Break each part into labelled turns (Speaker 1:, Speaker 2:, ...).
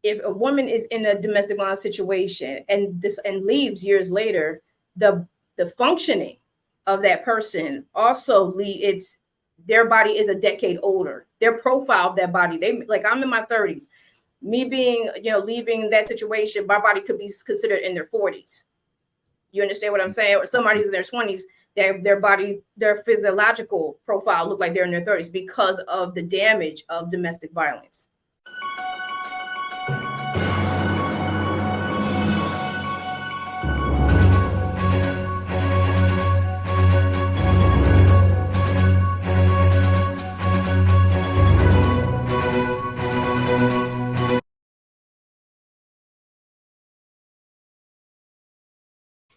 Speaker 1: if a woman is in a domestic violence situation and leaves years later, the functioning of that person also it's their body is a decade older. Their profile of that body, like I'm in my 30s. Me being, leaving that situation, my body could be considered in their 40s. You understand what I'm saying? Or somebody who's in their 20s, their body, their physiological profile look like they're in their 30s because of the damage of domestic violence.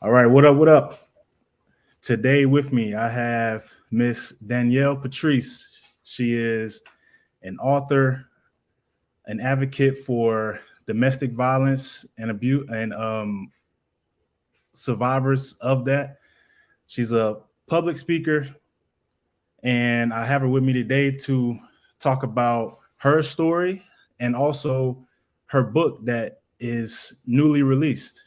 Speaker 2: All right, what up, what up? Today with me, I have Miss Danielle Patrice. She is an author, an advocate for domestic violence and abuse and survivors of that. She's a public speaker, and I have her with me today to talk about her story and also her book that is newly released.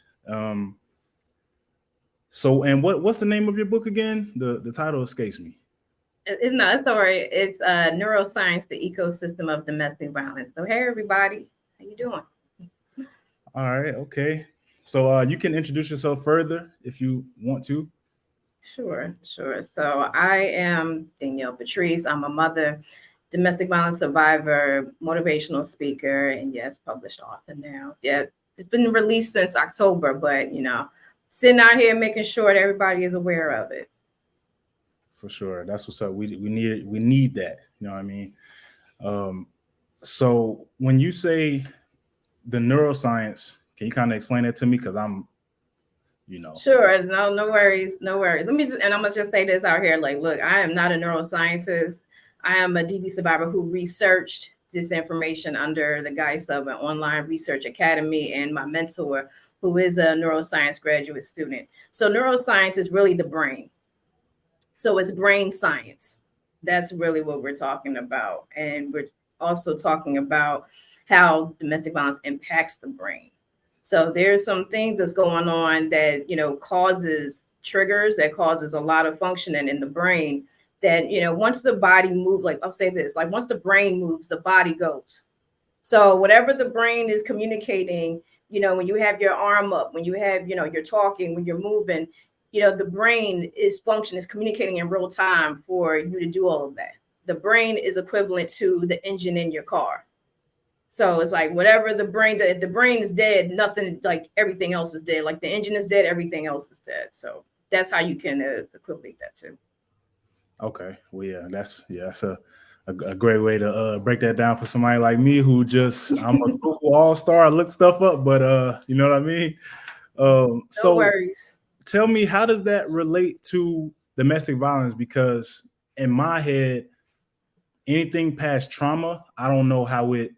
Speaker 2: So, and what's the name of your book again? The title escapes me.
Speaker 1: It's not a story. It's Neuroscience, the ecosystem of domestic violence. So, hey, everybody, how you doing?
Speaker 2: All right, okay. So you can introduce yourself further if you want to.
Speaker 1: Sure. So I am Danielle Patrice. I'm a mother, domestic violence survivor, motivational speaker, and yes, published author now. Yeah, it's been released since October, but sitting out here making sure that everybody is aware of it.
Speaker 2: For sure, that's what's up. We need that. You know what I mean? So when you say the neuroscience, can you kind of explain that to me? Because I'm,
Speaker 1: Sure. No worries. Let me and I'm gonna just say this out here. Like, look, I am not a neuroscientist. I am a DV survivor who researched this information under the guise of an online research academy, and my mentor, who is a neuroscience graduate student. So neuroscience is really the brain. So it's brain science. That's really what we're talking about. And we're also talking about how domestic violence impacts the brain. So there's some things that's going on that, causes triggers, that causes a lot of functioning in the brain that, once the body moves, like I'll say this, like once the brain moves, the body goes. So whatever the brain is communicating, when you have your arm up, when you have, you're talking, when you're moving, the brain is communicating in real time for you to do all of that. The brain is equivalent to the engine in your car. So it's like whatever the brain is dead, nothing, like everything else is dead. Like the engine is dead, everything else is dead. So that's how you can equate that too.
Speaker 2: Okay. Well, yeah, that's a great way to break that down for somebody like me who I'm a Google all-star. I look stuff up, but you know what I mean?
Speaker 1: No worries.
Speaker 2: Tell me, how does that relate to domestic violence? Because in my head, anything past trauma, I don't know how it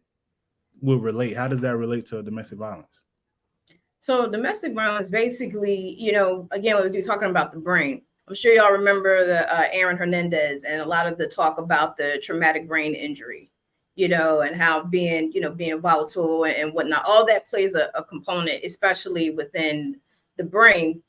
Speaker 2: would relate. How does that relate to domestic violence?
Speaker 1: So domestic violence, basically, again, as you're talking about the brain, I'm sure y'all remember the Aaron Hernandez and a lot of the talk about the traumatic brain injury, and how being volatile and whatnot, all that plays a component, especially within the brain,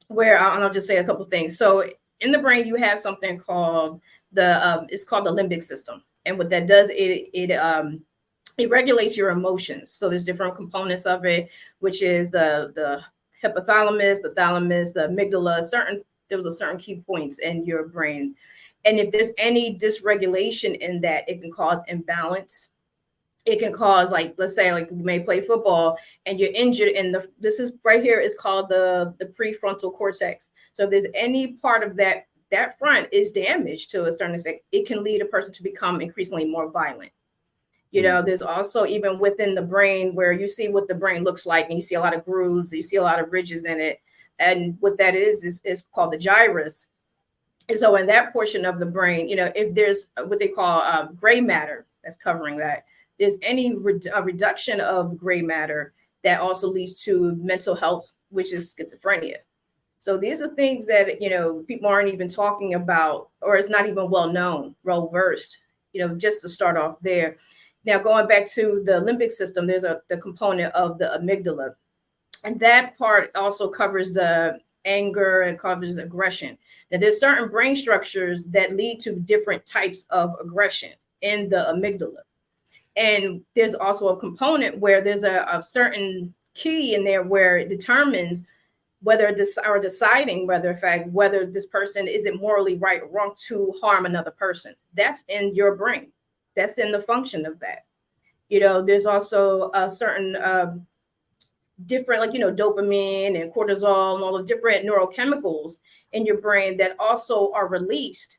Speaker 1: where I'll just say a couple things. So in the brain, you have something called it's called the limbic system. And what that does, it regulates your emotions. So there's different components of it, which is the hypothalamus, the thalamus, the amygdala. There was a certain key points in your brain. And if there's any dysregulation in that, it can cause imbalance. It can cause, like, let's say, like you may play football and you're injured, and this is right here is called the prefrontal cortex. So if there's any part of that front is damaged to a certain extent, it can lead a person to become increasingly more violent. There's also, even within the brain, where you see what the brain looks like, and you see a lot of grooves, you see a lot of ridges in it. And what that is called the gyrus. And so in that portion of the brain, if there's what they call gray matter that's covering that, there's any reduction of gray matter, that also leads to mental health, which is schizophrenia. So these are things that, people aren't even talking about, or it's not even well known, well versed, just to start off there. Now, going back to the limbic system, there's the component of the amygdala. And that part also covers the anger and covers aggression. Now, there's certain brain structures that lead to different types of aggression in the amygdala. And there's also a component where there's a certain key in there where it determines whether this or deciding whether, in fact, whether this person is it morally right or wrong to harm another person. That's in your brain. That's in the function of that. There's also a certain different, like, dopamine and cortisol and all the different neurochemicals in your brain that also are released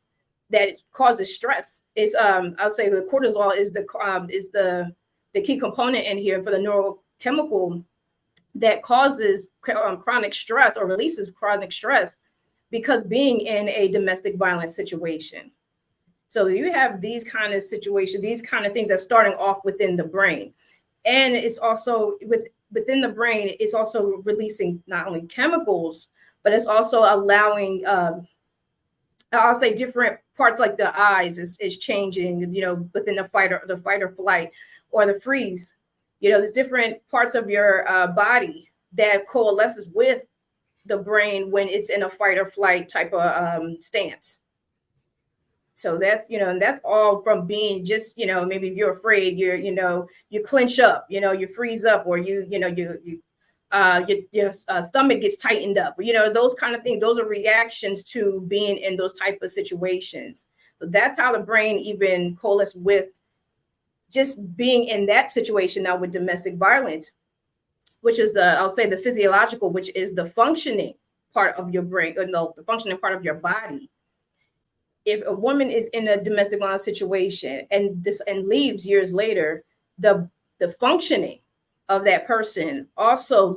Speaker 1: that causes stress. It's I'll say the cortisol is the key component in here for the neurochemical that causes chronic stress or releases chronic stress because being in a domestic violence situation. So you have these kind of situations, these kind of things that's starting off within the brain. And it's also within the brain, it's also releasing not only chemicals, but it's also allowing, I'll say different parts like the eyes is changing, within the fight or flight or the freeze. There's different parts of your body that coalesces with the brain when it's in a fight or flight type of stance. So that's, and that's all from being just, maybe if you're afraid, you clench up, you freeze up, or your stomach gets tightened up, those kind of things. Those are reactions to being in those type of situations. So that's how the brain even coalesces with just being in that situation now with domestic violence, which is I'll say the physiological, which is the functioning part of your brain, or no, the functioning part of your body. If a woman is in a domestic violence situation and leaves years later, the functioning of that person also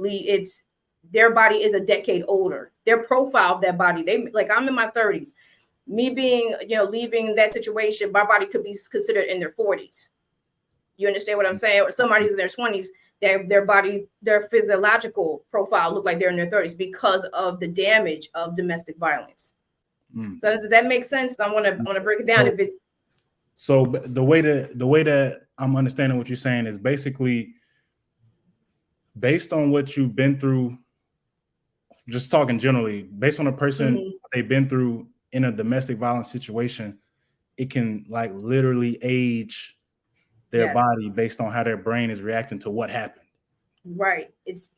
Speaker 1: their body is a decade older. Their profile of that body, I'm in my 30s. Me being, leaving that situation, my body could be considered in their 40s. You understand what I'm saying? Or somebody who's in their 20s, their body, their physiological profile look like they're in their 30s because of the damage of domestic violence. So does that make sense? I want to break it down.
Speaker 2: So the way that I'm understanding what you're saying is basically based on what you've been through, just talking generally, based on a person they've been through in a domestic violence situation, it can like literally age their body based on how their brain is reacting to what happened.
Speaker 1: Right. Because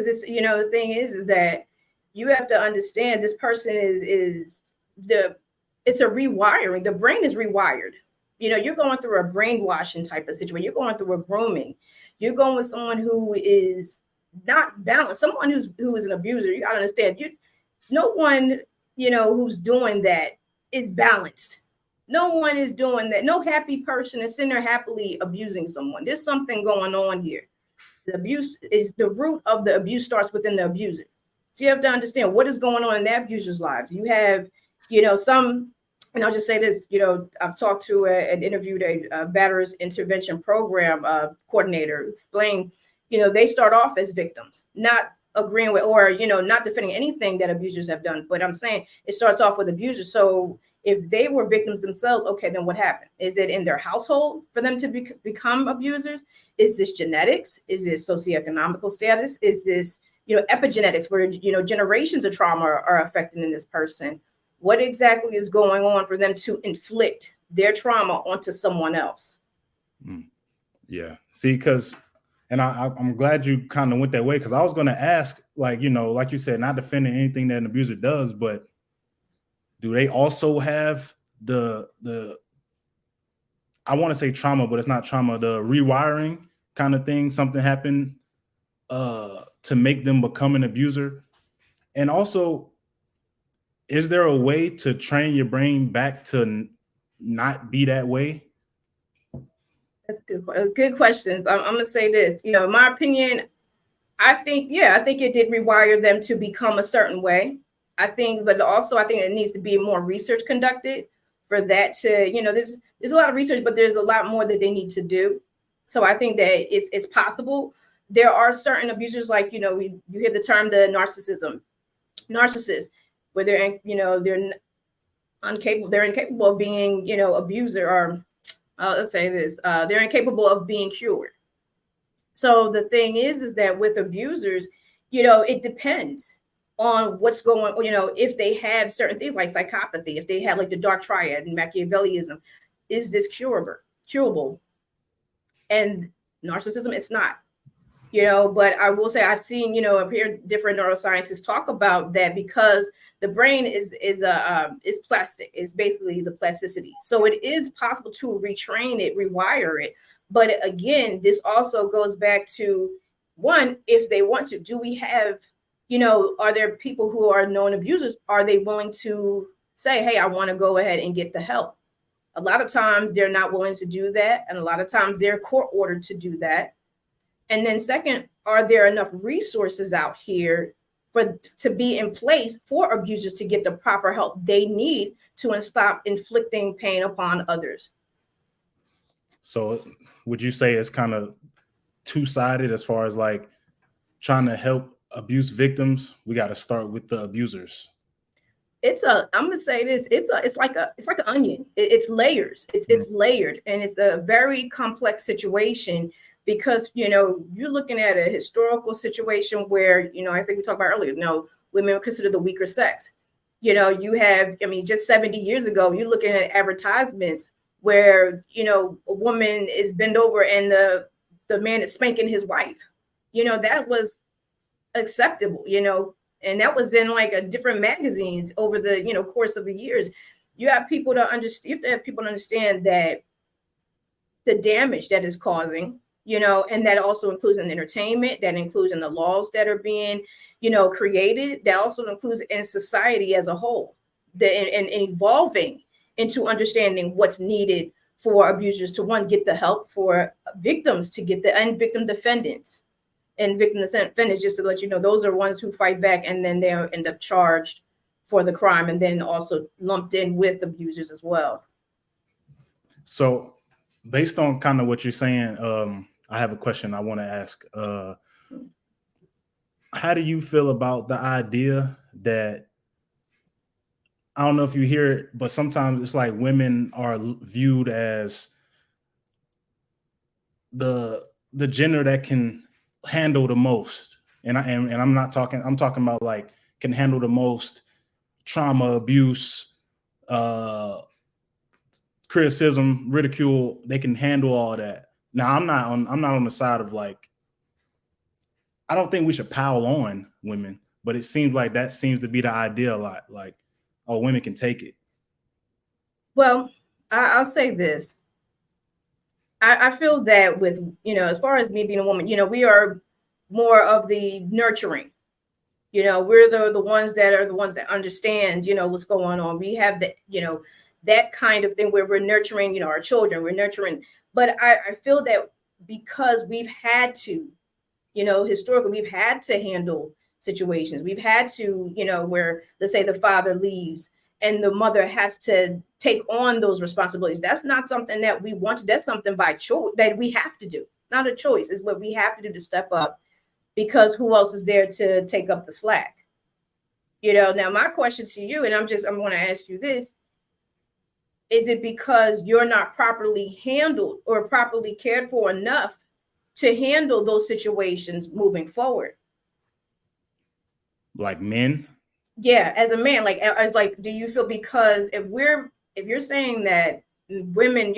Speaker 1: it's, the thing is that you have to understand this person it's a rewiring. The brain is rewired. You're going through a brainwashing type of situation. You're going through a grooming. You're going with someone who is not balanced, someone who is an abuser. You got to understand, no one, who's doing that is balanced. No one is doing that. No happy person is sitting there happily abusing someone. There's something going on here. The abuse is the root of the abuse starts within the abuser. So you have to understand what is going on in that abuser's lives. You have, some, and I'll just say this, I've talked to and interviewed a batterers intervention program coordinator who explained, they start off as victims, not agreeing with, or, not defending anything that abusers have done. But I'm saying it starts off with abusers. So if they were victims themselves, okay, then what happened? Is it in their household for them to become abusers? Is this genetics? Is this socioeconomical status? Is this, epigenetics where, generations of trauma are affecting in this person? What exactly is going on for them to inflict their trauma onto someone else?
Speaker 2: Yeah. See, and I'm glad you kind of went that way, because I was going to ask, like you said, not defending anything that an abuser does, but do they also have the I want to say trauma, but it's not trauma, the rewiring kind of thing? Something happened to make them become an abuser? And also, is there a way to train your brain back to not be that way?
Speaker 1: That's good questions. I'm going to say this, in my opinion, I think it did rewire them to become a certain way. But also I think it needs to be more research conducted for that to, there's a lot of research, but there's a lot more that they need to do. So I think that it's possible. There are certain abusers, like, you hear the term, the narcissist, where they're incapable of being, abuser, or let's say this, they're incapable of being cured. So the thing is that with abusers, it depends on what's going on. If they have certain things like psychopathy, if they have like the dark triad and Machiavellianism, is this curable? And narcissism, it's not. But I will say I've seen, up here different neuroscientists talk about that, because the brain is plastic. It's basically the plasticity. So it is possible to retrain it, rewire it. But again, this also goes back to, one, if they want to, do we have, are there people who are known abusers? Are they willing to say, hey, I want to go ahead and get the help? A lot of times they're not willing to do that. And a lot of times they're court ordered to do that. And then second, are there enough resources out here to be in place for abusers to get the proper help they need to stop inflicting pain upon others?
Speaker 2: So would you say it's kind of two-sided as far as like trying to help abuse victims? We got to start with the abusers.
Speaker 1: I'm gonna say this, it's like an onion. It's layers. It's layered, and it's a very complex situation, because you're looking at a historical situation where, I think we talked about earlier, women are considered the weaker sex. You have, just 70 years ago, you're looking at advertisements where, a woman is bent over and the man is spanking his wife. That was acceptable, and that was in like a different magazines over the, course of the years. You have people to understand, you have to have people to understand that the damage that is causing, and that also includes in entertainment, that includes in the laws that are being, created, that also includes in society as a whole, and evolving into understanding what's needed for abusers to, one, get the help, for victims to get and victim defendants. And victim defendants, just to let you know, those are ones who fight back, and then they end up charged for the crime, and then also lumped in with abusers as well.
Speaker 2: So based on kind of what you're saying, I have a question I want to ask. How do you feel about the idea that, I don't know if you hear it, but sometimes it's like women are viewed as the gender that can handle the most, and I'm talking about like can handle the most trauma, abuse, criticism, ridicule. They can handle all that. Now I'm not on the side of like, I don't think we should pile on women, but it seems like that seems to be the idea a lot. Like, oh, women can take it.
Speaker 1: Well, I'll say this. I feel that with, as far as me being a woman, we are more of the nurturing. We're the ones that understand, what's going on. We have the, that kind of thing where we're nurturing, our children, we're nurturing. But I feel that because we've had to, historically, we've had to handle situations. We've had to, where, let's say, the father leaves and the mother has to take on those responsibilities. That's not something that we want to. That's something by choice that we have to do. Not a choice. It's what we have to do to step up, because who else is there to take up the slack? Now my question to you, and I'm going to ask you this: is it because you're not properly handled or properly cared for enough to handle those situations moving forward?
Speaker 2: Like men?
Speaker 1: Yeah, as a man, like, do you feel, because if you're saying that women,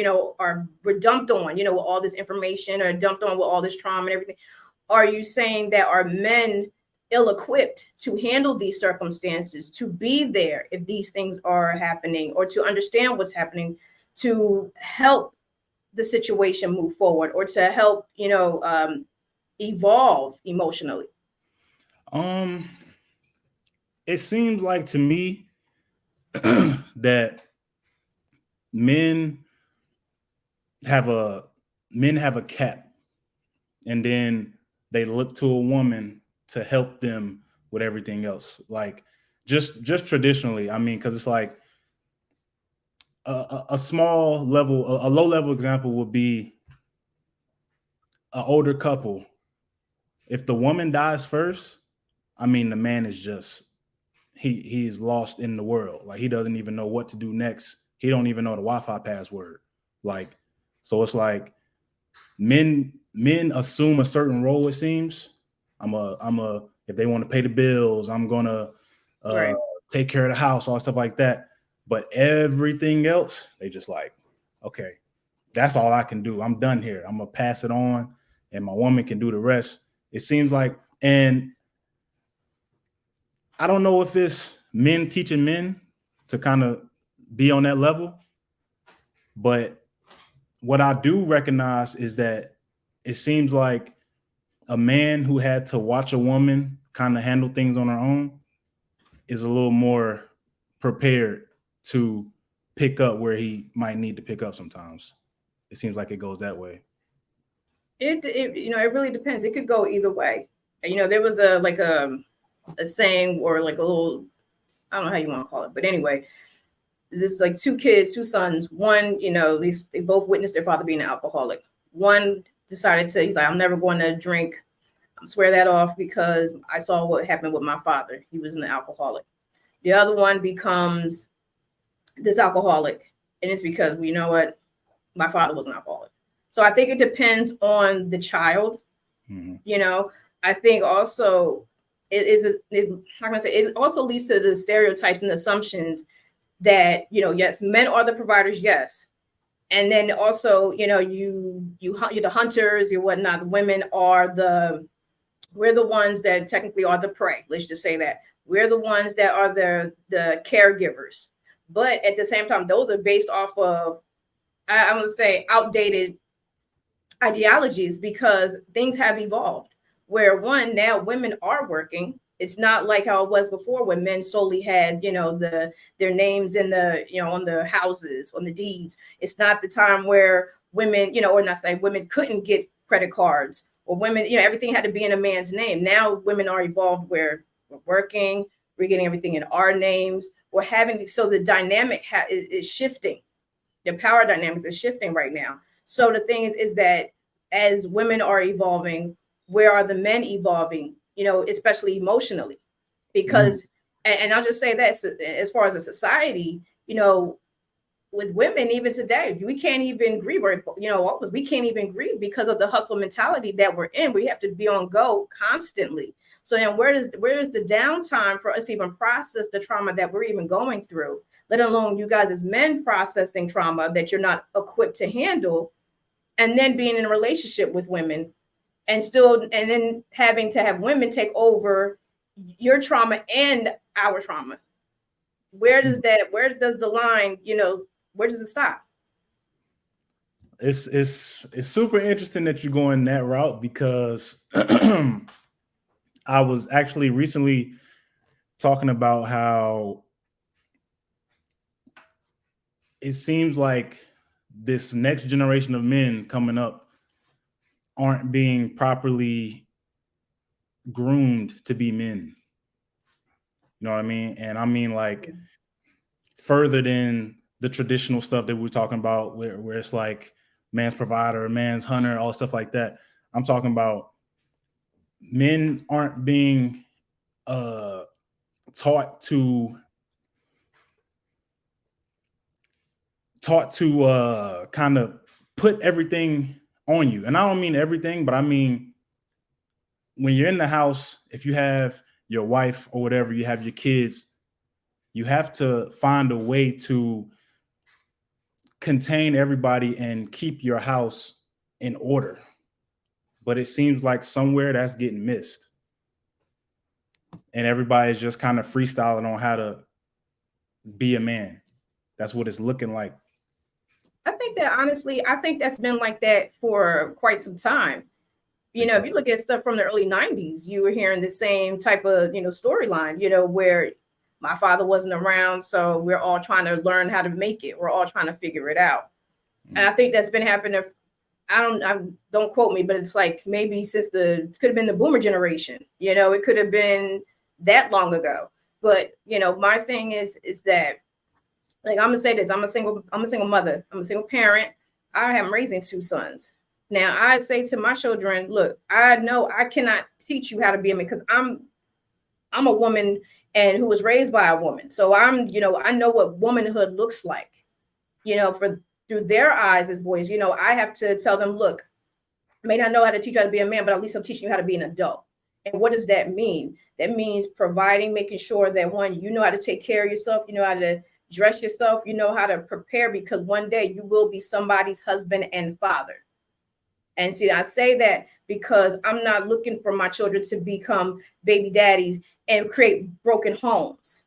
Speaker 1: were dumped on, with all this information, or dumped on with all this trauma and everything, are you saying that are men ill-equipped to handle these circumstances, to be there if these things are happening, or to understand what's happening, to help the situation move forward, or to help, evolve emotionally?
Speaker 2: It seems like to me that men have a cap, and then they look to a woman to help them with everything else. Like just traditionally, because it's like a small level, a low level example would be an older couple. If the woman dies first, the man is just, he is lost in the world. Like he doesn't even know what to do next. He don't even know the Wi-Fi password. Like So it's like men assume a certain role, it seems. If they want to pay the bills, I'm gonna
Speaker 1: Right.
Speaker 2: take care of the house, all stuff like that. But everything else, they just like, okay, that's all I can do. I'm done here. I'm gonna pass it on, and my woman can do the rest. It seems like, and I don't know if it's men teaching men to kind of be on that level, but what I do recognize is that it seems like a man who had to watch a woman kind of handle things on her own is a little more prepared to pick up where he might need to pick up sometimes. It seems like it goes that way.
Speaker 1: It it really depends. It could go either way. There was a saying, or like a little, I don't know how you want to call it, but anyway, this like two kids, two sons. One, at least they both witnessed their father being an alcoholic. One decided he's like, I'm never going to drink. I'm swear that off because I saw what happened with my father. He was an alcoholic. The other one becomes this alcoholic, and it's because, well, you know what, my father was an alcoholic. So I think it depends on the child. Mm-hmm. I think also it also leads to the stereotypes and assumptions that, yes, men are the providers, yes. And then also, you're the hunters, you're whatnot. The women we're the ones that technically are the prey. Let's just say that. We're the ones that are the caregivers. But at the same time, those are based off of, I'm going to say, outdated ideologies, because things have evolved where now women are working. It's not like how it was before when men solely had, their names in on the houses, on the deeds. It's not the time where women, or not say women couldn't get credit cards, or women, everything had to be in a man's name. Now women are evolved where we're working, we're getting everything in our names. We're having, so the dynamic is shifting. The power dynamics is shifting right now. So the thing is that as women are evolving, where are the men evolving, especially emotionally? Because, and I'll just say that as far as a society, with women, even today, we can't even grieve, or, we can't even grieve because of the hustle mentality that we're in. We have to be on go constantly. So then where is the downtime for us to even process the trauma that we're even going through, let alone you guys as men processing trauma that you're not equipped to handle, and then being in a relationship with women and then having to have women take over your trauma and our trauma. Where does the line, where does it stop?
Speaker 2: It's super interesting that you're going that route, because I was actually recently talking about how it seems like this next generation of men coming up aren't being properly groomed to be men. You know what I mean? And I mean, like, further than the traditional stuff that we're talking about, where it's like man's provider, man's hunter, all stuff like that. I'm talking about men aren't being taught to kind of put everything on you. And I don't mean everything, but I mean, when you're in the house, if you have your wife or whatever, you have your kids, you have to find a way to contain everybody and keep your house in order. But it seems like somewhere that's getting missed, and everybody's just kind of freestyling on how to be a man. That's what it's looking like.
Speaker 1: I think that, honestly, that's been like that for quite some time. If you look at stuff from the early 90s, you were hearing the same type of, storyline, where my father wasn't around, so we're all trying to learn how to make it. We're all trying to figure it out. And I think that's been happening. I don't quote me, but it's like maybe since could have been the boomer generation. It could have been that long ago. But, my thing is that, like, I'm gonna say this, I'm a single mother, I'm a single parent. I am raising two sons. Now I say to my children, look, I know I cannot teach you how to be a man, because I'm a woman and who was raised by a woman. So I know what womanhood looks like, for through their eyes as boys, I have to tell them, look, I may not know how to teach you how to be a man, but at least I'm teaching you how to be an adult. And what does that mean? That means providing, making sure that one, you know how to take care of yourself, you know how to dress yourself, you know how to prepare, because one day you will be somebody's husband and father. And see, I say that because I'm not looking for my children to become baby daddies and create broken homes.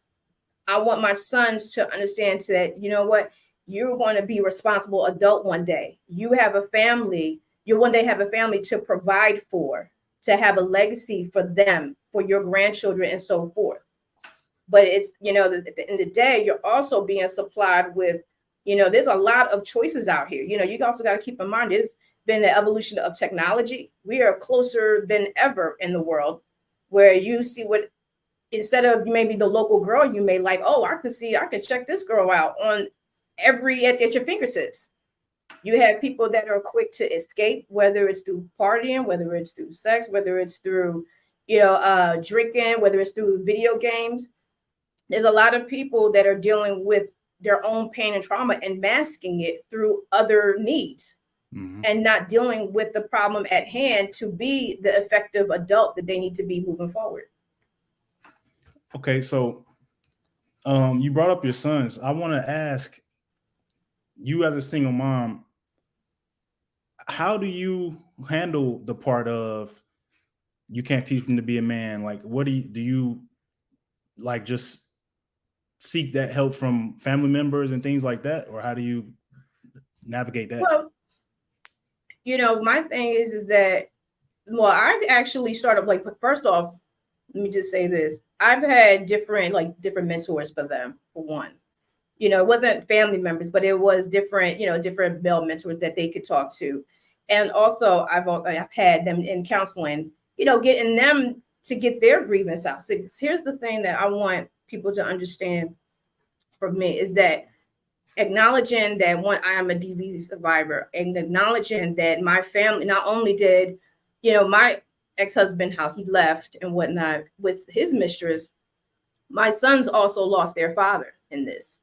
Speaker 1: I want my sons to understand that, you know what, you're going to be a responsible adult one day. You have a family. You'll one day have a family to provide for, to have a legacy for them, for your grandchildren, and so forth. But it's, at the end of the day, you're also being supplied with, there's a lot of choices out here. You also got to keep in mind, there's been the evolution of technology. We are closer than ever in the world, where you see what, instead of maybe the local girl you may like, oh, I can check this girl out on at your fingertips. You have people that are quick to escape, whether it's through partying, whether it's through sex, whether it's through, drinking, whether it's through video games. There's a lot of people that are dealing with their own pain and trauma and masking it through other needs, and not dealing with the problem at hand to be the effective adult that they need to be moving forward.
Speaker 2: Okay, so you brought up your sons. I want to ask you, as a single mom, how do you handle the part of you can't teach them to be a man? Like, what do you like just seek that help from family members and things like that? Or how do you navigate that?
Speaker 1: Well, my thing is that, well, I actually started, like, first off, let me just say this. I've had different mentors for them, for one. It wasn't family members, but it was different male mentors that they could talk to. And also I've had them in counseling, getting them to get their grievance out. So here's the thing that I want people to understand from me is that acknowledging that, one, I am a DV survivor, and acknowledging that my family, not only did, my ex-husband, how he left and whatnot with his mistress, my sons also lost their father in this.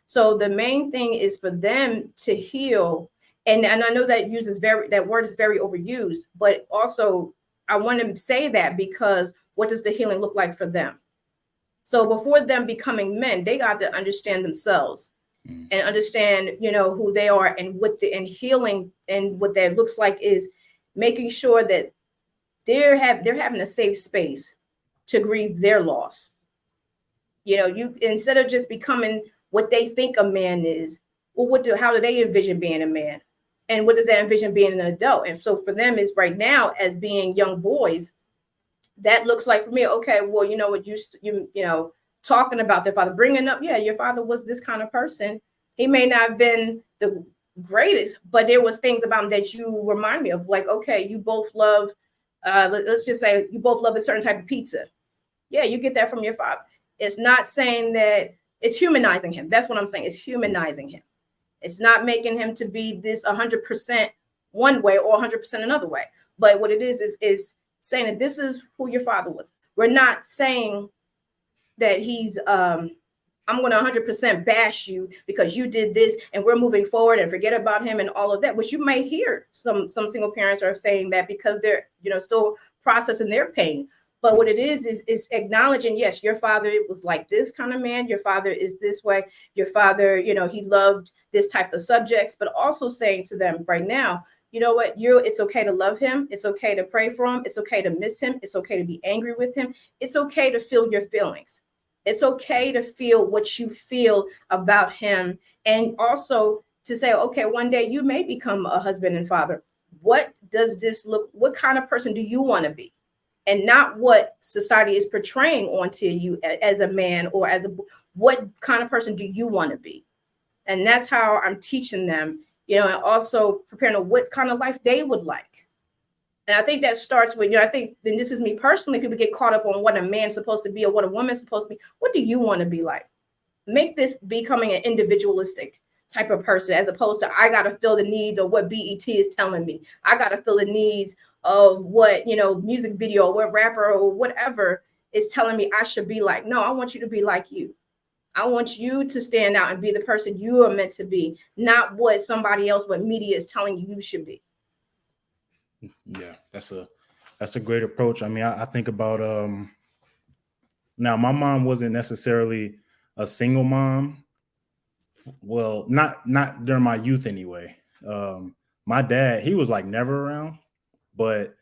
Speaker 1: So the main thing is for them to heal. And I know that that word is very overused, but also I want to say that because what does the healing look like for them? So before them becoming men, they got to understand themselves and understand, who they are, and and healing, and what that looks like is making sure that they're having a safe space to grieve their loss. You, instead of just becoming what they think a man is, well, how do they envision being a man? And what does that envision being an adult? And so for them is right now, as being young boys, that looks like for me, okay, well, what you talking about their father, bringing up, yeah, your father was this kind of person. He may not have been the greatest, but there was things about him that you remind me of, like, okay, you both love, let's just say you both love a certain type of pizza. Yeah, you get that from your father. It's not saying that it's humanizing him. That's what I'm saying. It's humanizing him. It's not making him to be this 100% one way or 100% another way. But what it is saying that this is who your father was. We're not saying that he's, I'm going to 100% bash you because you did this and we're moving forward and forget about him and all of that, which you may hear some single parents are saying that because they're, still processing their pain. But what it is acknowledging, yes, your father was like this kind of man. Your father is this way. Your father, he loved this type of subjects, but also saying to them right now, you know what, it's okay to love him. It's okay to pray for him. It's okay to miss him. It's okay to be angry with him. It's okay to feel your feelings. It's okay to feel what you feel about him. And also to say, okay, one day you may become a husband and father. What does this look? What kind of person do you want to be? And not what society is portraying onto you as a man or what kind of person do you want to be? And that's how I'm teaching them, and also preparing what kind of life they would like. And I think that starts with, I think, and this is me personally, people get caught up on what a man's supposed to be or what a woman's supposed to be. What do you want to be like? Make this becoming an individualistic type of person, as opposed to I got to feel the needs of what BET is telling me. I got to feel the needs of what, music video, what rapper or whatever is telling me I should be like. No, I want you to be like you. I want you to stand out and be the person you are meant to be, not what somebody else, what media is telling you should be.
Speaker 2: Yeah, that's a great approach. I mean, I think about now my mom wasn't necessarily a single mom. Well, not during my youth anyway. My dad, he was like never around, but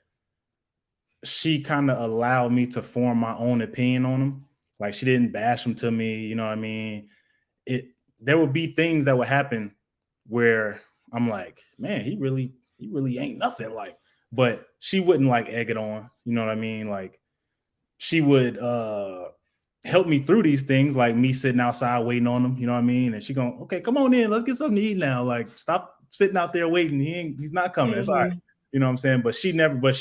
Speaker 2: she kind of allowed me to form my own opinion on him. Like she didn't bash him to me, you know what I mean? It There would be things that would happen where I'm like, man, he really ain't nothing. Like, but she wouldn't like egg it on, you know what I mean? Like she would help me through these things, like me sitting outside waiting on him, you know what I mean? And she going, okay, come on in, let's get something to eat now. Like, stop sitting out there waiting. He's not coming. It's all right. You know what I'm saying? But she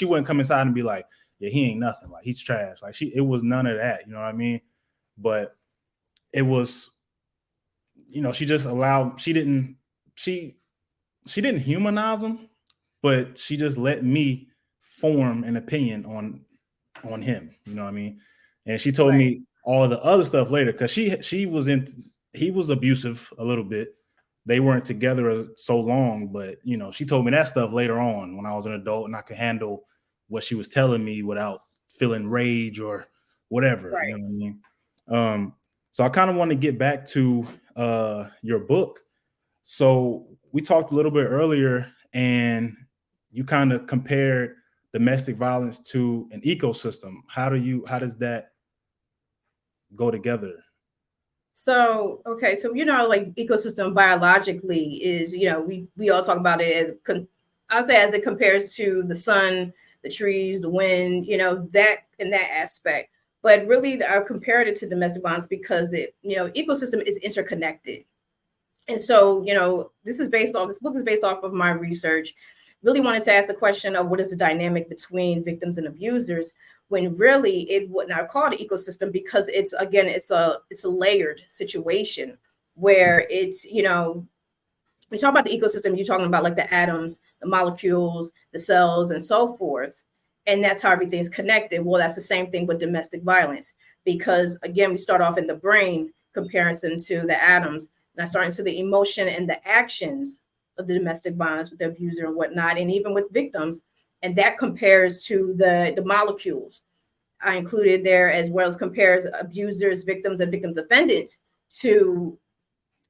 Speaker 2: wouldn't come inside and be like, yeah, he ain't nothing. Like he's trash. Like it was none of that. You know what I mean? But it was, she just allowed, she didn't humanize him, but she just let me form an opinion on him. You know what I mean? And she told me all the other stuff later because he was abusive a little bit. They weren't together so long, but she told me that stuff later on when I was an adult and I could handle what she was telling me without feeling rage or whatever.
Speaker 1: Right.
Speaker 2: You know what I mean? So I kind of want to get back to your book. So we talked a little bit earlier and you kind of compared domestic violence to an ecosystem. How does that go together?
Speaker 1: So, okay. So, like ecosystem biologically is, we all talk about it as, I'll say as it compares to the sun, the trees, the wind, that in that aspect. But really I've compared it to domestic violence because the, ecosystem is interconnected. And so, this book is based off of my research. Really wanted to ask the question of what is the dynamic between victims and abusers, when really it would not call it an ecosystem because it's a layered situation where it's, we talk about the ecosystem, you're talking about like the atoms, the molecules, the cells, and so forth. And that's how everything's connected. Well, that's the same thing with domestic violence, because again, we start off in the brain comparison to the atoms, and I start into the emotion and the actions of the domestic violence with the abuser and whatnot, and even with victims. And that compares to the molecules. I included there, as well as compares abusers, victims, and victim defendants to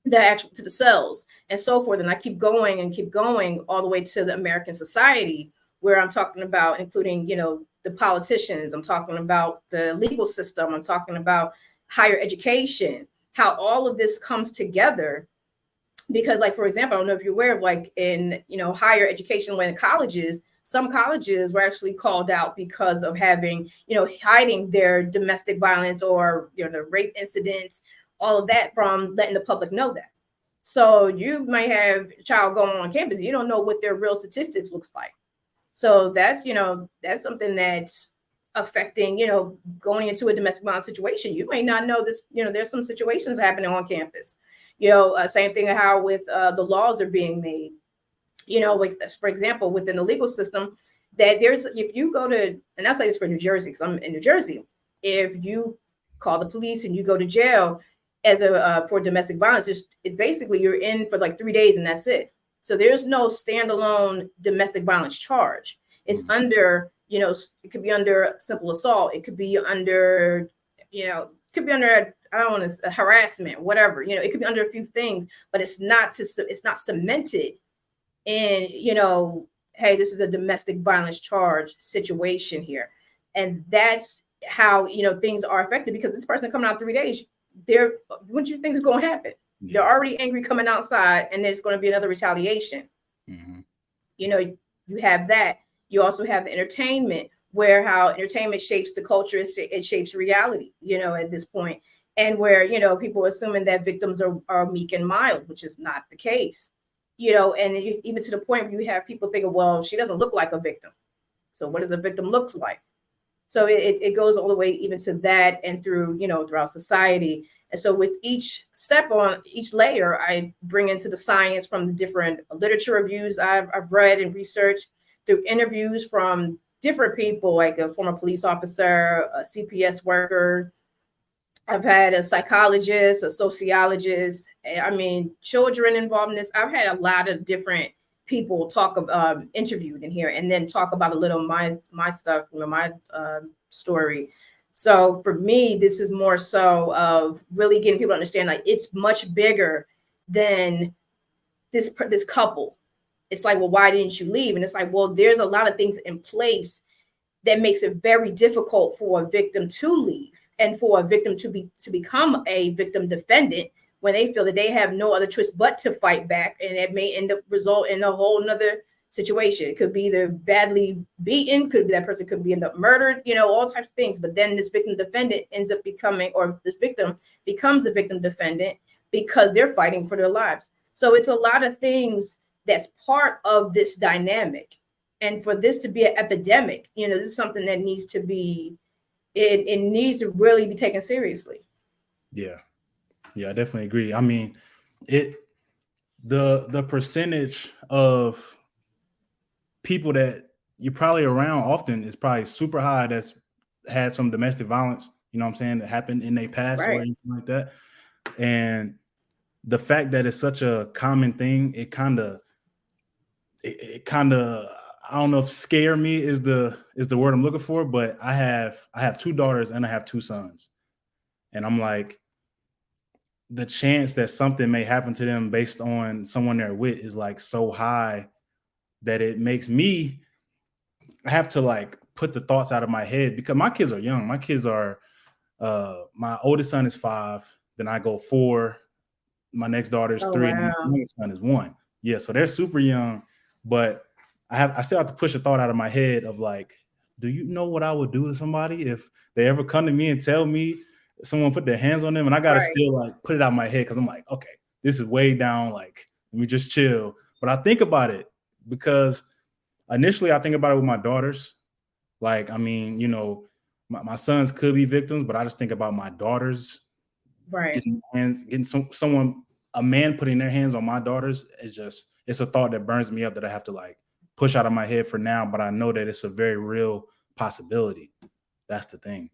Speaker 1: the cells and so forth. And I keep going all the way to the American society, where I'm talking about including, the politicians, I'm talking about the legal system, I'm talking about higher education, how all of this comes together. Because, like, for example, I don't know if you're aware of, like, in, higher education, when colleges, some colleges were actually called out because of having, hiding their domestic violence or, the rape incidents, all of that, from letting the public know that. So you might have a child going on campus, you don't know what their real statistics looks like. So that's, that's something that's affecting, going into a domestic violence situation. You may not know this, there's some situations happening on campus. Same thing how with the laws are being made, for example, within the legal system, that if you go to, and I'll say this for New Jersey, because I'm in New Jersey, if you call the police and you go to jail as for domestic violence, basically you're in for like 3 days and that's it. So there's no standalone domestic violence charge. It's under, it could be under simple assault. It could be under, I don't want to harassment, whatever, it could be under a few things, but it's not cemented in, hey, this is a domestic violence charge situation here. And that's how, things are affected, because this person coming out 3 days, what do you think is going to happen? Yeah. They're already angry coming outside, and there's going to be another retaliation. Mm-hmm. You have that. You also have the entertainment, where how entertainment shapes the culture, it shapes reality, at this point. And where, people are assuming that victims are meek and mild, which is not the case, and even to the point where you have people thinking, well, she doesn't look like a victim. So what does a victim look like? So it goes all the way even to that, and through, throughout society. And so with each step on each layer, I bring into the science from the different literature reviews I've read and researched, through interviews from different people, like a former police officer, a CPS worker, I've had a psychologist, a sociologist, I mean, children involved in this. I've had a lot of different people talk about interviewed in here, and then talk about a little my stuff, my story. So for me, this is more so of really getting people to understand, like, it's much bigger than this couple. It's like, well, why didn't you leave? And it's like, well, there's a lot of things in place that makes it very difficult for a victim to leave, and for a victim to become a victim defendant when they feel that they have no other choice but to fight back, and it may end up result in a whole nother situation. It could be either badly beaten, could be that person could be end up murdered, all types of things. But then this victim defendant ends up becoming, or this victim becomes a victim defendant because they're fighting for their lives. So it's a lot of things that's part of this dynamic. And for this to be an epidemic, this is something that needs to be, it needs to really be taken seriously.
Speaker 2: Yeah, I definitely agree. I mean, the percentage of people that you're probably around often is probably super high that's had some domestic violence, you know what I'm saying, that happened in their past, right, or anything like that. And the fact that it's such a common thing, it kind of, I don't know if scare me is the word I'm looking for, but I have 2 daughters and I have 2 sons. And I'm like, the chance that something may happen to them based on someone they're with is like so high that it makes me, I have to like put the thoughts out of my head, because my kids are young. My kids are, my oldest son is 5, then I go 4. My next daughter is 3, and my youngest son is 1. Yeah, so they're super young, but I still have to push a thought out of my head of like, do you know what I would do to somebody if they ever come to me and tell me someone put their hands on them? And I got to still like put it out of my head, because I'm like, okay, this is way down. Like, let me just chill. But I think about it because initially I think about it with my daughters. Like, I mean, my sons could be victims, but I just think about my daughters.
Speaker 1: Right.
Speaker 2: Getting someone, a man putting their hands on my daughters, it's a thought that burns me up that I have to like push out of my head for now. But I know that it's a very real possibility. That's the thing.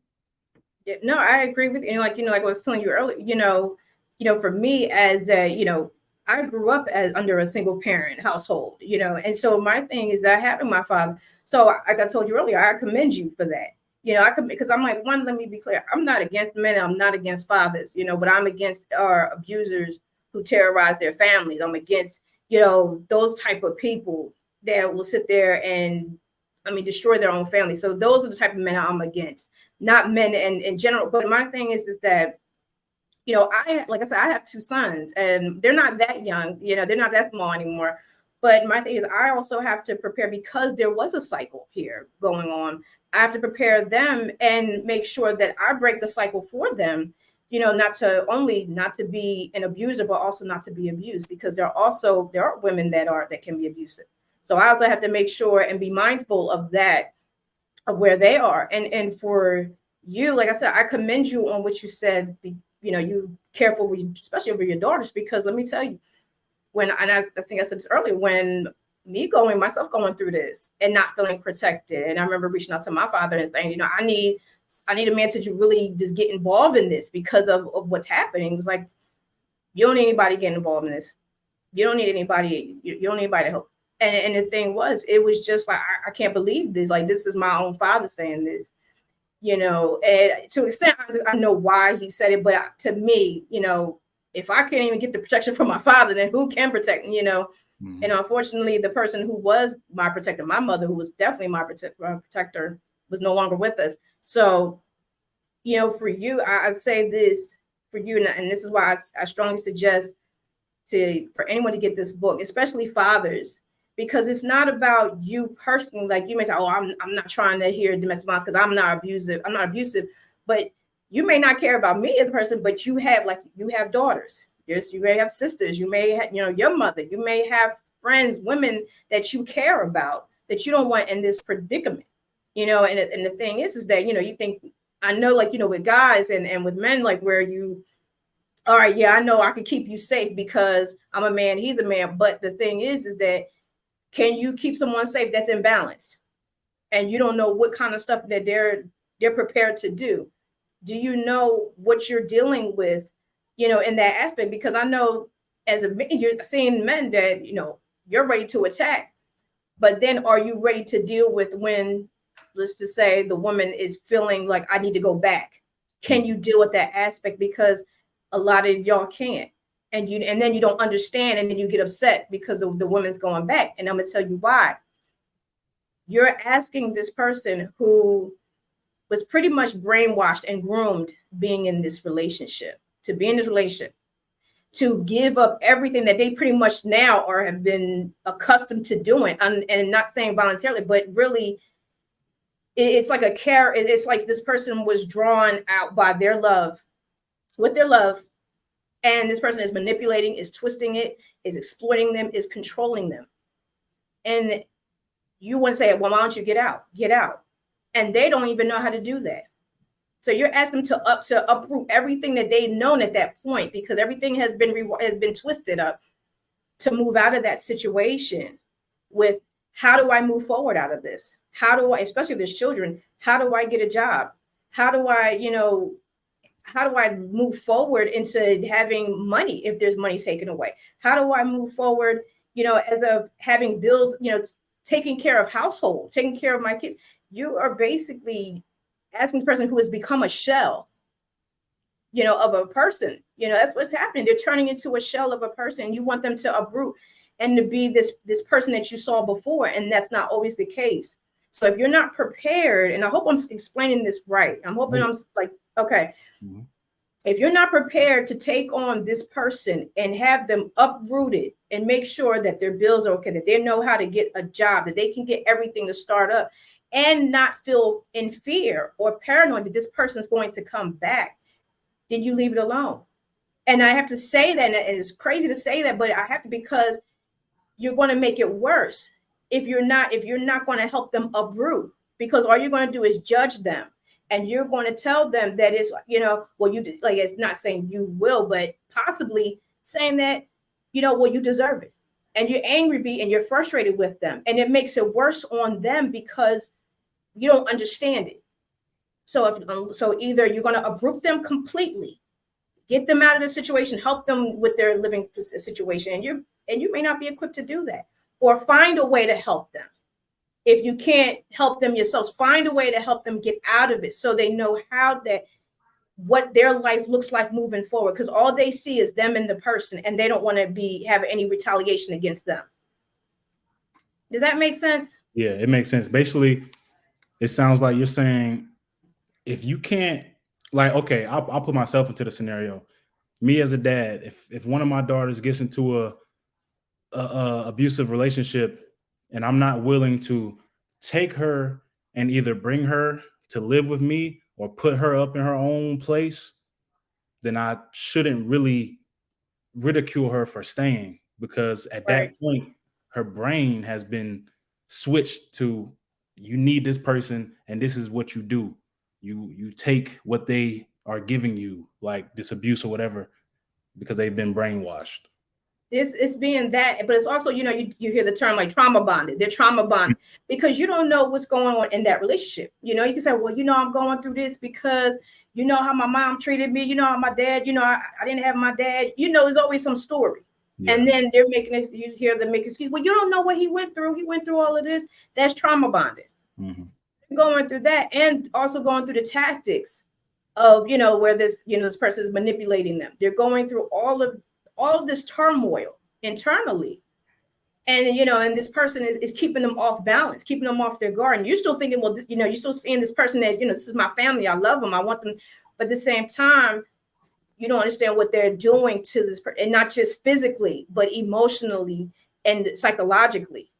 Speaker 1: Yeah, no, I agree with you. Like I was telling you earlier, for me as I grew up as under a single parent household, and so my thing is that having my father. So like I told you earlier, I commend you for that. Because I'm like, one, let me be clear. I'm not against men. I'm not against fathers, but I'm against abusers who terrorize their families. I'm against, those type of people that will sit there and, destroy their own family. So those are the type of men I'm against, not men in general. But my thing is that, like I said, I have 2 sons and they're not that young, they're not that small anymore. But my thing is, I also have to prepare, because there was a cycle here going on. I have to prepare them and make sure that I break the cycle for them, not to be an abuser, but also not to be abused, because there are women that can be abusive. So I also have to make sure and be mindful of that, of where they are. And for you, like I said, I commend you on what you said. You careful especially over your daughters, because let me tell you, I think I said this earlier, when myself going through this and not feeling protected. And I remember reaching out to my father and saying, I need a man to really just get involved in this because of what's happening. It was like, you don't need anybody getting involved in this. You don't need anybody. You don't need anybody to help. And the thing was, it was just like, I can't believe this. Like, this is my own father saying this, and to an extent, I know why he said it. But to me, if I can't even get the protection from my father, then who can protect me, Mm-hmm. And unfortunately, the person who was my protector, my mother, who was definitely my protector, was no longer with us. So, for you, I say this for you, and this is why I strongly suggest for anyone to get this book, especially fathers, because it's not about you personally. Like, you may say, oh, I'm not trying to hear domestic violence because I'm not abusive, but you may not care about me as a person, but you have daughters. Yes, you may have sisters, you may have, your mother, you may have friends, women that you care about, that you don't want in this predicament, and the thing is that, you think, I know, like, with guys and with men, like, where you, all right, yeah, I know I can keep you safe because I'm a man, he's a man. But the thing is that, can you keep someone safe that's imbalanced? And you don't know what kind of stuff that they're prepared to do. Do you know what you're dealing with, in that aspect? Because I know you're seeing men that, you're ready to attack, but then are you ready to deal with when, let's just say, the woman is feeling like, I need to go back? Can you deal with that aspect? Because a lot of y'all can't. And then you don't understand, and then you get upset because the woman's going back. And I'm gonna tell you why. You're asking this person who was pretty much brainwashed and groomed being in this relationship, to be in this relationship, to give up everything that they pretty much now or have been accustomed to doing, and not saying voluntarily, but really it's like a care. It's like this person was drawn out by their love, with their love, and this person is manipulating, is twisting it, is exploiting them, is controlling them. And you want to say, well, why don't you get out? Get out. And they don't even know how to do that. So you're asking them to uproot everything that they've known at that point, because everything has been twisted up, to move out of that situation with, how do I move forward out of this? How do I, especially if there's children, how do I get a job? How do I move forward into having money if there's money taken away? How do I move forward, as of having bills, taking care of household, taking care of my kids? You are basically asking the person who has become a shell, of a person. That's what's happening. They're turning into a shell of a person. You want them to uproot and to be this person that you saw before, and that's not always the case. So if you're not prepared, and I hope I'm explaining this right, I'm hoping I'm like, okay. Mm-hmm. If you're not prepared to take on this person and have them uprooted and make sure that their bills are okay, that they know how to get a job, that they can get everything to start up, and not feel in fear or paranoid that this person is going to come back, then you leave it alone. And I have to say that, and it's crazy to say that, but I have to, because you're going to make it worse if you're not going to help them uproot, because all you're going to do is judge them. And you're going to tell them that it's, well, you, like, it's not saying you will, but possibly saying that, well, you deserve it. And you're angry and you're frustrated with them. And it makes it worse on them because you don't understand it. So so either you're going to uproot them completely, get them out of the situation, help them with their living situation. And you may not be equipped to do that, or find a way to help them. If you can't help them yourselves, find a way to help them get out of it, so they know what their life looks like moving forward. Because all they see is them and the person, and they don't want to have any retaliation against them. Does that make sense?
Speaker 2: Yeah, it makes sense. Basically, it sounds like you're saying, if you can't, like, okay, I'll put myself into the scenario. Me as a dad, if one of my daughters gets into a abusive relationship, and I'm not willing to take her and either bring her to live with me or put her up in her own place, then I shouldn't really ridicule her for staying, because at that point, her brain has been switched to, you need this person and this is what you do. You take what they are giving you, like this abuse or whatever, because they've been brainwashed.
Speaker 1: It's being that, but it's also, you hear the term like trauma bonded. They're trauma bonded because you don't know what's going on in that relationship. You can say, well, I'm going through this because how my mom treated me, how my dad, I didn't have my dad. There's always some story. Yeah. And then they're you hear them make excuse. Well, you don't know what he went through. He went through all of this. That's trauma bonded. Mm-hmm. Going through that, and also going through the tactics of, where this person is manipulating them. They're going through all of this turmoil internally. And, and this person is keeping them off balance, keeping them off their guard. And you're still thinking, well, you're still seeing this person as, this is my family. I love them. I want them. But at the same time, you don't understand what they're doing to this person, and not just physically, but emotionally and psychologically.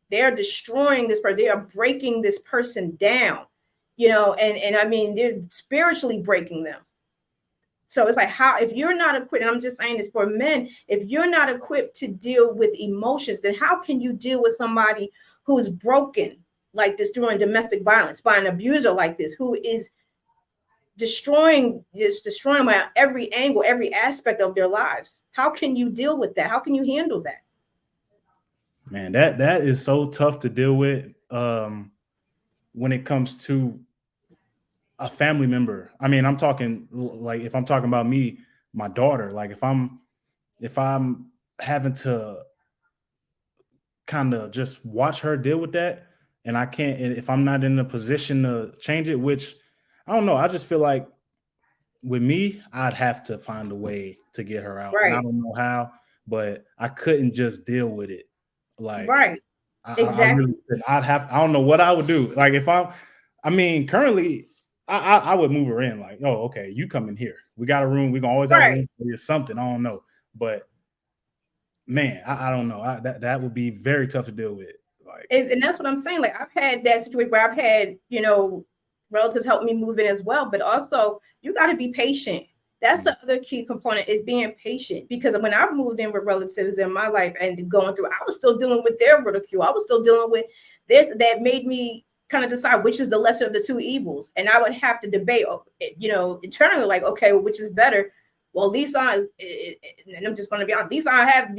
Speaker 1: They're destroying this person. They are breaking this person down, and I mean, they're spiritually breaking them. So it's like, if you're not equipped, and I'm just saying this for men, if you're not equipped to deal with emotions, then how can you deal with somebody who's broken like this during domestic violence, by an abuser like this, who is destroying by every angle, every aspect of their lives? How can you deal with that? How can you handle that?
Speaker 2: Man, that is so tough to deal with when it comes to a family member. I mean, I'm talking like if I'm talking about me, my daughter, like if I'm having to kind of just watch her deal with that, and I can't, and if I'm not in a position to change it, which I don't know, I just feel like with me, I'd have to find a way to get her out, and I
Speaker 1: Right.
Speaker 2: don't know how, but I couldn't just deal with it. Like
Speaker 1: Right.
Speaker 2: I really,
Speaker 1: Exactly.
Speaker 2: I don't know what I would do. Like if I mean, currently, I would move her in. Like, oh, okay, you come in here. We got a room. We can always have a
Speaker 1: Right.
Speaker 2: room or something. I don't know, but man, I don't know. That would be very tough to deal with. Like,
Speaker 1: And that's what I'm saying. Like I've had that situation where I've had, relatives help me move in as well. But also you got to be patient. That's the other key component is being patient. Because when I've moved in with relatives in my life and going through, I was still dealing with their ridicule. I was still dealing with this that made me kind of decide which is the lesser of the two evils. And I would have to debate, internally, like, okay, well, which is better? Well, at least and I'm just going to be honest, at least I have,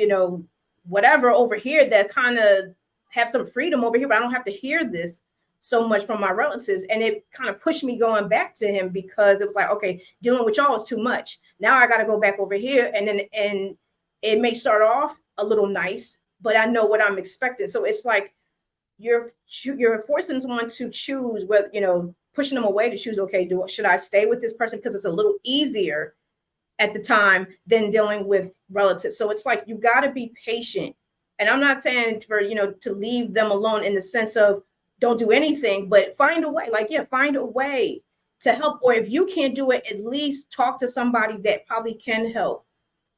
Speaker 1: whatever over here that kind of have some freedom over here, but I don't have to hear this so much from my relatives. And it kind of pushed me going back to him because it was like, okay, dealing with y'all is too much. Now I got to go back over here. And it may start off a little nice, but I know what I'm expecting. So it's like you're forcing someone to choose whether, pushing them away to choose, okay, should I stay with this person because it's a little easier at the time than dealing with relatives. So it's like you got to be patient. And I'm not saying for, to leave them alone in the sense of don't do anything, but find a way, find a way to help. Or if you can't do it, at least talk to somebody that probably can help,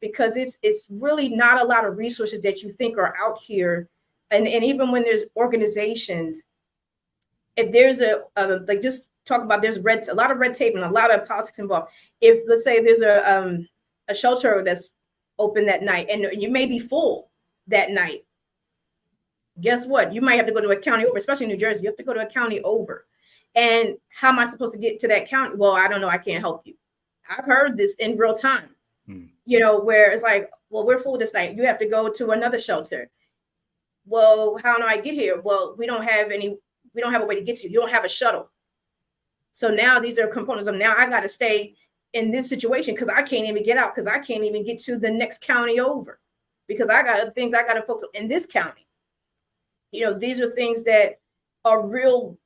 Speaker 1: because it's really not a lot of resources that you think are out here. And even when there's organizations, if there's just talk about, there's a lot of red tape and a lot of politics involved. If let's say there's a shelter that's open that night and you may be full that night, guess what? You might have to go to a county over, especially in New Jersey. You have to go to a county over. And how am I supposed to get to that county? Well, I don't know. I can't help you. I've heard this in real time, where it's like, well, we're full this night. You have to go to another shelter. Well, how do I get here? Well, we don't have a way to get to you. You don't have a shuttle. So now these are components of now I got to stay in this situation because I can't even get out, because I can't even get to the next county over, because I got other things I got to focus on in this county. These are things that are real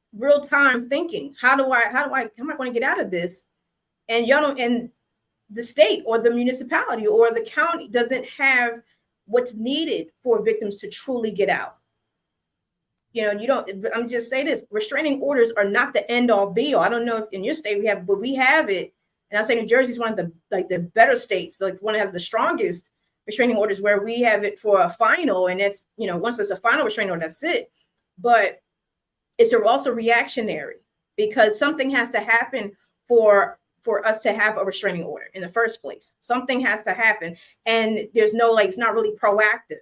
Speaker 1: time thinking. How am I going to get out of this? And and the state or the municipality or the county doesn't have what's needed for victims to truly get out. I'm just say this, restraining orders are not the end all be all. I don't know if in your state we have, but we have it. And I'll say New Jersey is one of the better states, like one that has the strongest restraining orders, where we have it for a final. And it's, once it's a final restraining order, that's it. But it's also reactionary, because something has to happen for us to have a restraining order in the first place. Something has to happen. And there's no, it's not really proactive.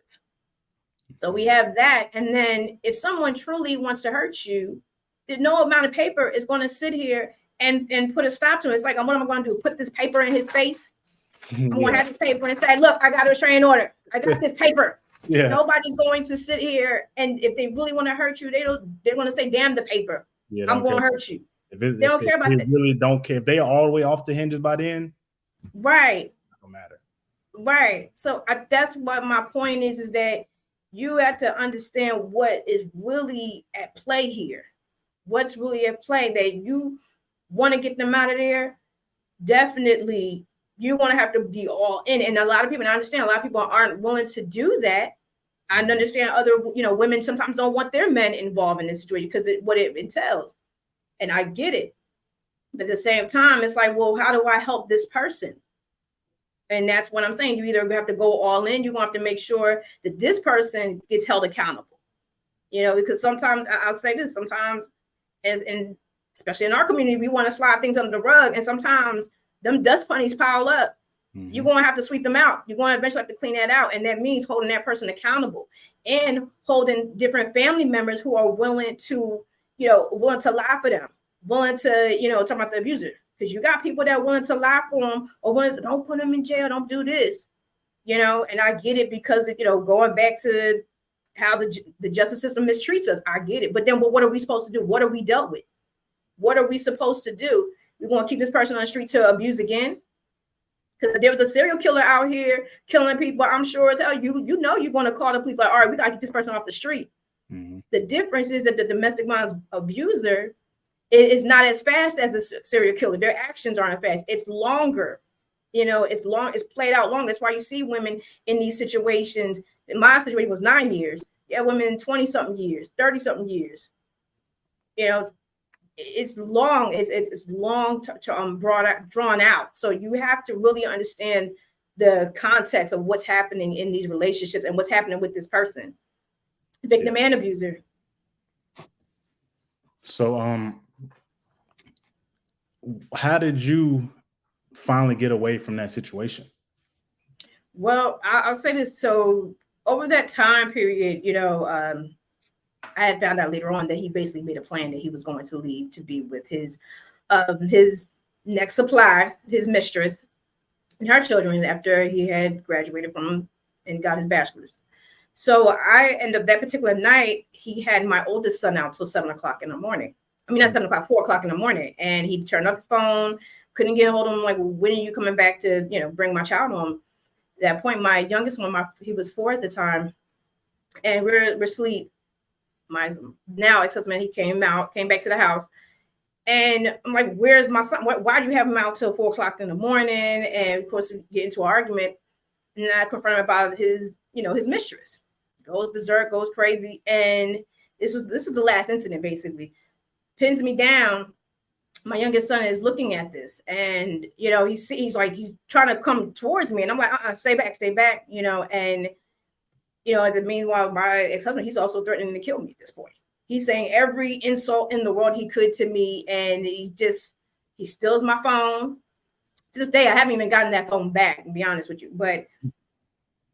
Speaker 1: So we have that. And then if someone truly wants to hurt you, there's no amount of paper is going to sit here and put a stop to it. It's like, what am I going to do? Put this paper in his face? I'm going to have this paper and say, look, I got a restraining order. I got this paper. Yeah. Nobody's going to sit here. And if they really want to hurt you, they're going to say, damn the paper. Yeah, I'm going to hurt you. They don't care about this.
Speaker 2: They really don't care. If they are all the way off the hinges by then.
Speaker 1: Right.
Speaker 2: It don't matter.
Speaker 1: Right. So that's what my point is that you have to understand what is really at play here. What's really at play, that you want to get them out of there. Definitely, you want to have to be all in. And a lot of people, and I understand a lot of people aren't willing to do that. I understand other, women sometimes don't want their men involved in this situation because what it entails. And I get it. But at the same time, it's like, well, how do I help this person? And that's what I'm saying. You either have to go all in. You're going to have to make sure that this person gets held accountable. Because sometimes I'll say this, sometimes especially in our community, we want to slide things under the rug. And sometimes them dust bunnies pile up. Mm-hmm. You're going to have to sweep them out. You're going to eventually have to clean that out. And that means holding that person accountable and holding different family members who are willing to lie for them, willing to, talk about the abuser. Because you got people that are willing to lie for them, or willing to, don't put them in jail, don't do this, and I get it, because, going back to how the justice system mistreats us, I get it. But then what are we supposed to do? What are we dealt with? What are we supposed to do? We're going to keep this person on the street to abuse again. Because if there was a serial killer out here killing people, I'm sure as hell you know you're going to call the police like, all right, we got to get this person off the street. Mm-hmm. The difference is that the domestic violence abuser is not as fast as the serial killer. Their actions aren't fast. It's longer. It's long. It's played out long. That's why you see women in these situations. In my situation was 9 years. Yeah, women 20-something years, 30-something years. It's long. It's long drawn out. So you have to really understand the context of what's happening in these relationships and what's happening with this person, victim and abuser.
Speaker 2: So, how did you finally get away from that situation?
Speaker 1: Well, I'll say this. So over that time period, I had found out later on that he basically made a plan that he was going to leave to be with his next supply, his mistress, and her children after he had graduated from and got his bachelor's. So I ended up that particular night, he had my oldest son out till 7 o'clock in the morning. I mean, not 7 o'clock, 4 o'clock in the morning. And he turned off his phone, couldn't get a hold of him. Like, well, when are you coming back to, bring my child home? At that point, my youngest one, he was 4 at the time. And we're asleep. My now ex-husband, he came back to the house. And I'm like, where's my son? Why do you have him out till 4 o'clock in the morning? And of course, we get into an argument. And I confront him about his mistress. Goes berserk, goes crazy. And this is the last incident, basically. Pins me down. My youngest son is looking at this. And, he's trying to come towards me. And I'm like, stay back. And, meanwhile, my ex-husband, he's also threatening to kill me at this point. He's saying every insult in the world he could to me. And he steals my phone. To this day, I haven't even gotten that phone back, to be honest with you.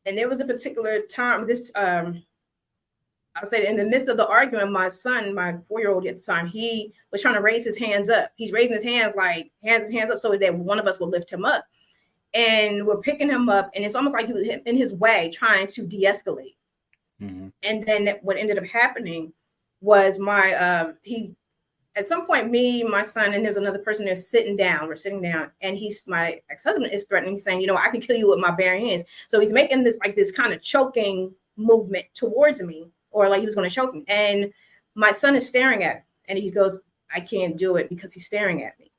Speaker 1: And there was a particular time, I'll say that in the midst of the argument, my son, my 4-year-old at the time, he was trying to raise his hands up. He's raising his hands up so that one of us will lift him up. And we're picking him up, and it's almost like he was in his way trying to de-escalate. Mm-hmm. And then what ended up happening was at some point, me, my son, and there's another person there sitting down. We're sitting down, and my ex-husband is threatening. He's saying, I can kill you with my bare hands. So he's making this kind of choking movement towards me, or like he was going to choke me. And my son is staring at him, and he goes, I can't do it because he's staring at me.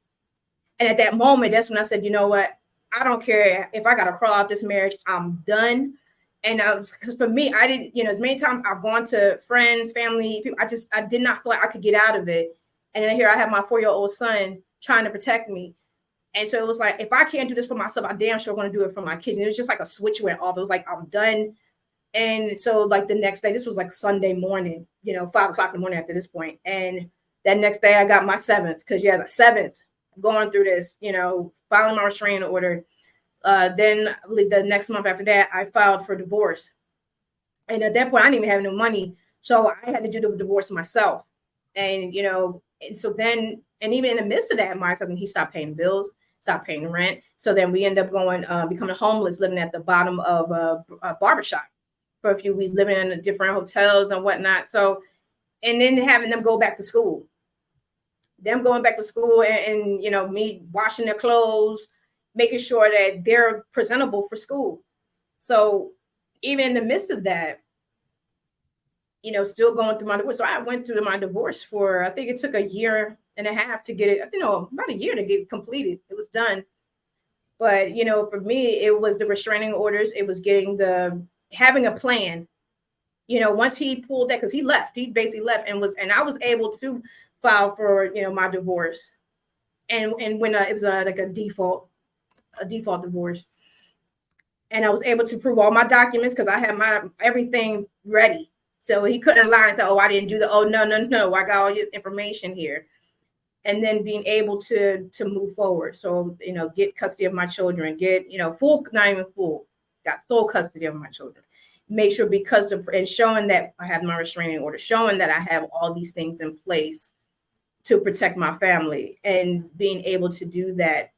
Speaker 1: And at that moment, that's when I said, you know what? I don't care if I got to crawl out this marriage. I'm done. And because for me, I didn't, as many times I've gone to friends, family, people, I did not feel like I could get out of it. And then here I have my 4-year-old son trying to protect me. And so it was like, if I can't do this for myself, I damn sure want to do it for my kids. And it was just like a switch went off. It was like, I'm done. And so like the next day, this was like Sunday morning, 5 o'clock in the morning after this point. And that next day I got my 7th, because the 7th going through this, filing my restraining order. Then I believe the next month after that, I filed for divorce. And at that point, I didn't even have no money. So I had to do the divorce myself. And, and so then, and even in the midst of that, my husband, he stopped paying bills, stopped paying rent. So then we end up becoming homeless, living at the bottom of a barbershop for a few weeks, living in different hotels and whatnot. So, and then having them go back to school, and me washing their clothes, making sure that they're presentable for school. So even in the midst of that, still going through my divorce. So I went through my divorce for, I think it took 1.5 years to get it, about 1 year to get it completed. It was done. But, for me, it was the restraining orders. It was having a plan. Once he pulled that, because he basically left and I was able to file for, my divorce. And when it was like a default divorce. And I was able to prove all my documents because I had my everything ready. So he couldn't lie and say, oh, I didn't do that. Oh, no. I got all your information here. And then being able to move forward. So, get custody of my children, get, full, not even full, got sole custody of my children. Make sure and showing that I have my restraining order, showing that I have all these things in place to protect my family, and being able to do that.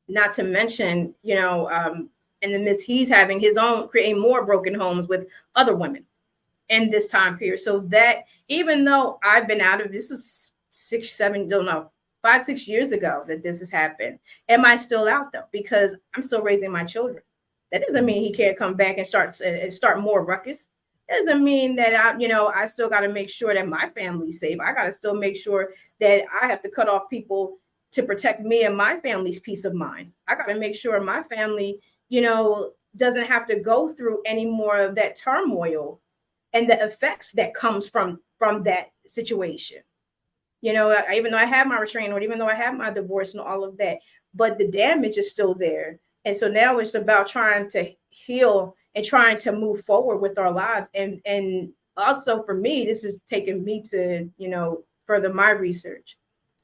Speaker 1: Not to mention, in the midst, he's having his own, creating more broken homes with other women in this time period. So that even though I've been out of this is 5 5-6 years ago that this has happened. Am I still out though? Because I'm still raising my children. That doesn't mean he can't come back and start more ruckus. That doesn't mean that I still got to make sure that my family's safe. I got to still make sure that I have to cut off people to protect me and my family's peace of mind. I got to make sure my family, doesn't have to go through any more of that turmoil and the effects that comes from that situation. Even though I have my restraining order, even though I have my divorce and all of that, but the damage is still there. And so now it's about trying to heal and trying to move forward with our lives. And also for me, this is taking me to, further my research.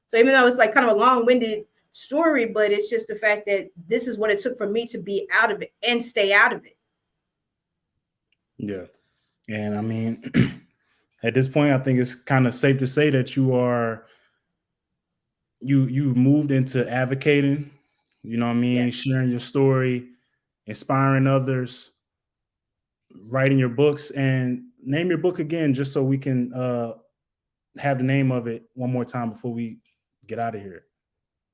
Speaker 1: So even though it's like kind of a long-winded story, but it's just the fact that this is what it took for me to be out of it and stay out of it.
Speaker 2: Yeah. And I mean, at this point, I think it's kind of safe to say that you've moved into advocating,
Speaker 1: Yes.
Speaker 2: sharing your story, inspiring others, writing your books, and name your book again, just so we can have the name of it one more time before we get out of here.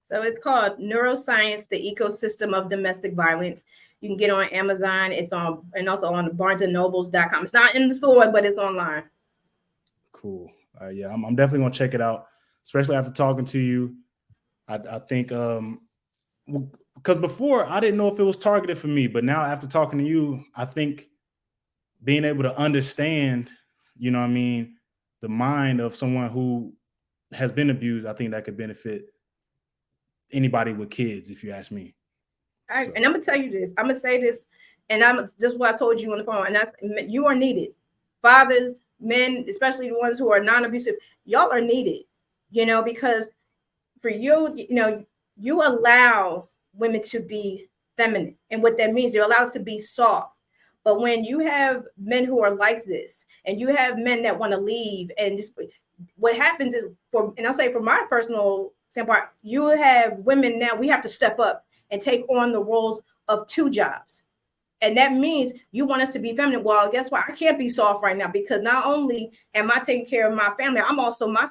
Speaker 1: So it's called Neuroscience, the Ecosystem of Domestic Violence. You can get on Amazon. It's on, and also on barnesandnobles.com. It's not in the store, but it's online.
Speaker 2: Cool. Yeah, I'm definitely going to check it out, especially after talking to you. I think, because before I didn't know if it was targeted for me, but now after talking to you, I think being able to understand, the mind of someone who has been abused, I think that could benefit anybody with kids, if you ask me.
Speaker 1: And I'm gonna tell you this. I'm gonna say this, and I'm just what I told you on the phone. And that's, you are needed. Fathers, men, especially the ones who are non-abusive, y'all are needed. Because for you, you allow women to be feminine, and what that means, you're allowed to be soft. But when you have men who are like this, and you have men that want to leave, and just what happens is, and I'll say from my personal standpoint, you have women now, we have to step up and take on the roles of 2 jobs. And that means you want us to be feminine. Well, guess what? I can't be soft right now, because not only am I taking care of my family, I'm also my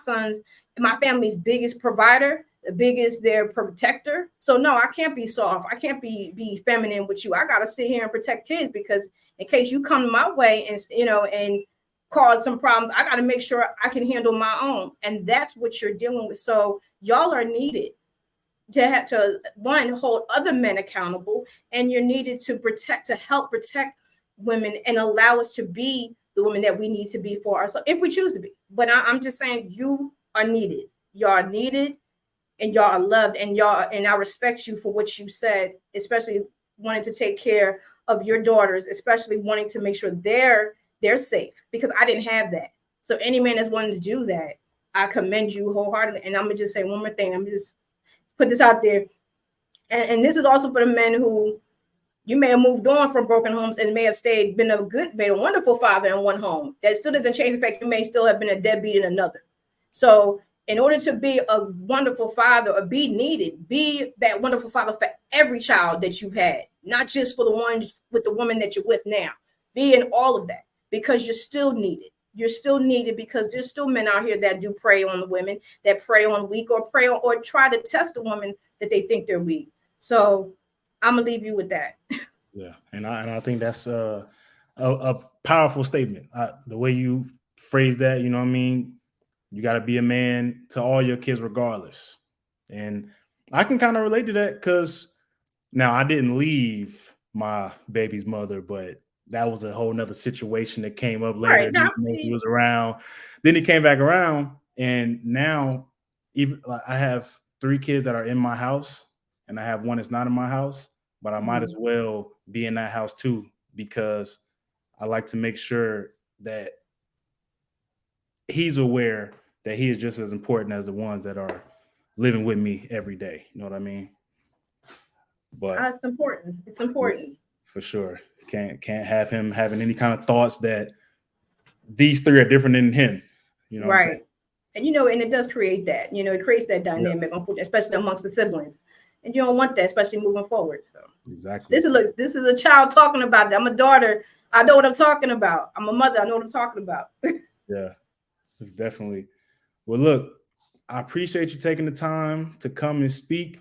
Speaker 1: family's biggest provider, the biggest their protector. So no, I can't be soft. I can't be feminine with you. I got to sit here and protect kids, because in case you come my way and cause some problems, I got to make sure I can handle my own. And that's what you're dealing with. So y'all are needed to have to, one, hold other men accountable, and you're needed to help protect women and allow us to be the women that we need to be for ourselves, if we choose to be. But I'm just saying, you are needed. Y'all are needed, and y'all are loved, and I respect you for what you said, especially wanting to take care of your daughters, especially wanting to make sure they're safe, because I didn't have that. So any man that's wanting to do that, I commend you wholeheartedly. And I'm gonna just say one more thing. I'm just put this out there, and this is also for the men who, you may have moved on from broken homes and may have been a wonderful father in one home. That still doesn't change the fact you may still have been a deadbeat in another. So in order to be a wonderful father, or be needed, be that wonderful father for every child that you've had, not just for the ones with the woman that you're with now. Be in all of that, because you're still needed. You're still needed, because there's still men out here that do prey on the women, that prey on weak, or or try to test the woman that they think they're weak. So I'm gonna leave you with that.
Speaker 2: Yeah, and I think that's a powerful statement. The way you phrase that, you got to be a man to all your kids regardless. And I can kind of relate to that, because now I didn't leave my baby's mother, but that was a whole nother situation that came up later.
Speaker 1: Right now,
Speaker 2: He was around, then he came back around, and now even I have 3 kids that are in my house, and I have one that's not in my house, but I might as well be in that house too, because I like to make sure that he's aware that he is just as important as the ones that are living with me every day. You know what I mean? But
Speaker 1: it's important. It's important.
Speaker 2: For sure. Can't have him having any kind of thoughts that these 3 are different than him. You know
Speaker 1: right.
Speaker 2: what I'm saying?
Speaker 1: And and it does create that, it creates that dynamic, especially amongst the siblings. And you don't want that, especially moving forward. So
Speaker 2: exactly.
Speaker 1: This is a child talking about that. I'm a daughter. I know what I'm talking about. I'm a mother. I know what I'm talking about.
Speaker 2: Yeah, it's definitely. Well, look, I appreciate you taking the time to come and speak.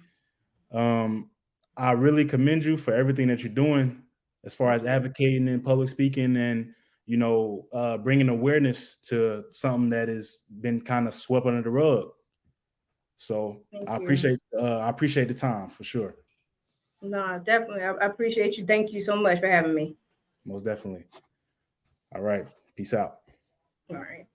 Speaker 2: I really commend you for everything that you're doing as far as advocating and public speaking and, bringing awareness to something that has been kind of swept under the rug. So
Speaker 1: Thank
Speaker 2: I
Speaker 1: you.
Speaker 2: appreciate the time for sure.
Speaker 1: No, definitely. I appreciate you. Thank you so much for having me.
Speaker 2: Most definitely. All right. Peace out.
Speaker 1: All right.